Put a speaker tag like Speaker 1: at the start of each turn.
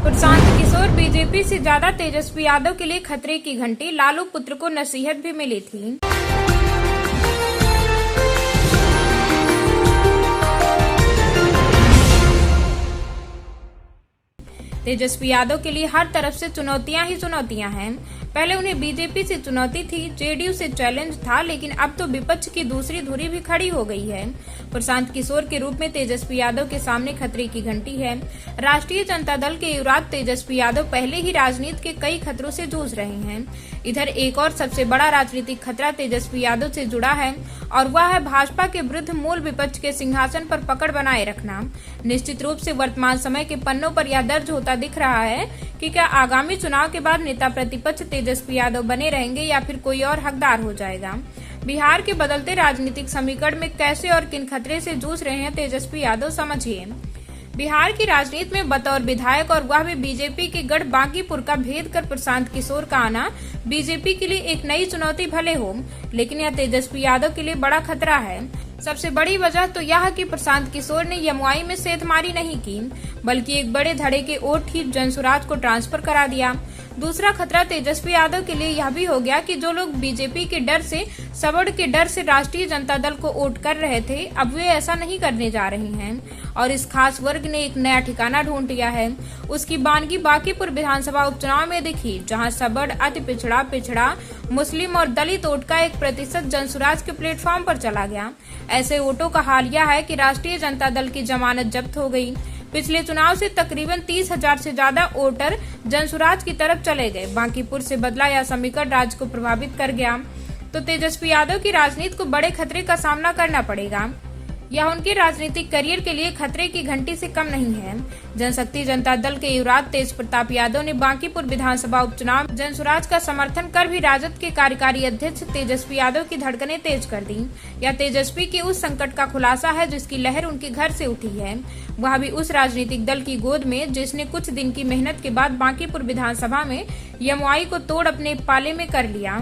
Speaker 1: Prashant Kishor BJP से ज्यादा तेजस्वी यादव के लिए खतरे की घंटी, लालू पुत्र को नसीहत भी मिली थी। तेजस्वी यादव के लिए हर तरफ से चुनौतियां ही चुनौतियां हैं। पहले उन्हें बीजेपी से चुनौती थी, जेडीयू से चैलेंज था, लेकिन अब तो विपक्ष की दूसरी धुरी भी खड़ी हो गई है। प्रशांत किशोर के रूप में तेजस्वी यादव के सामने खतरे की घंटी है। राष्ट्रीय जनता दल के युवराज तेजस्वी यादव पहले ही राजनीति के कई खतरों से जूझ रहे हैं। इधर एक और सबसे बड़ा राजनीतिक खतरा तेजस्वी यादव से जुड़ा है और वह है भाजपा के विरुद्ध मूल विपक्ष के सिंहासन पर पकड़ बनाए रखना। निश्चित रूप से वर्तमान समय के पन्नों पर यह दर्ज होता दिख रहा है कि क्या आगामी चुनाव के बाद नेता प्रतिपक्ष तेजस्वी यादव बने रहेंगे या फिर कोई और हकदार हो जाएगा। बिहार के बदलते राजनीतिक समीकरण में कैसे और किन खतरे से जूझ रहे हैं तेजस्वी यादव, समझिए। बिहार की राजनीति में बतौर विधायक और वह भी बीजेपी के गढ़ बांकीपुर का भेद कर प्रशांत किशोर का आना बीजेपी के लिए एक नई चुनौती भले हो, लेकिन यह तेजस्वी यादव के लिए बड़ा खतरा है। सबसे बड़ी वजह तो यह कि प्रशांत किशोर ने यमुआई में सेंधमारी नहीं की, बल्कि एक बड़े धड़े के ओट ही जनसुराज को ट्रांसफर करा दिया। दूसरा खतरा तेजस्वी यादव के लिए यह भी हो गया कि जो लोग बीजेपी के डर से, सबड़ के डर से राष्ट्रीय जनता दल को वोट कर रहे थे, अब वे ऐसा नहीं करने जा रहे हैं और इस खास वर्ग ने एक नया ठिकाना ढूंढ लिया है। उसकी बानगी बांकीपुर विधानसभा उपचुनाव में दिखी, जहां सबड़, अति पिछड़ा, मुस्लिम और दलित वोट का 1% जनसुराज के प्लेटफॉर्म पर चला गया। ऐसे वोटों का हाल यह है कि राष्ट्रीय जनता दल की जमानत जब्त हो गई। पिछले चुनाव से तकरीबन 30,000 से ज्यादा वोटर जनसुराज की तरफ चले गए। बांकीपुर से बदला यह समीकरण राज्य को प्रभावित कर गया, तो तेजस्वी यादव की राजनीति को बड़े खतरे का सामना करना पड़ेगा। यह उनके राजनीतिक करियर के लिए खतरे की घंटी से कम नहीं है। जनशक्ति जनता दल के युवराज तेज प्रताप यादव ने बांकीपुर विधानसभा उपचुनाव जनसुराज का समर्थन कर भी राजद के कार्यकारी अध्यक्ष तेजस्वी यादव की धड़कनें तेज कर दी। यह तेजस्वी के उस संकट का खुलासा है जिसकी लहर उनके घर से उठी है, वह भी उस राजनीतिक दल की गोद में जिसने कुछ दिन की मेहनत के बाद बांकीपुर विधानसभा में यमुआई को तोड़ अपने पाले में कर लिया।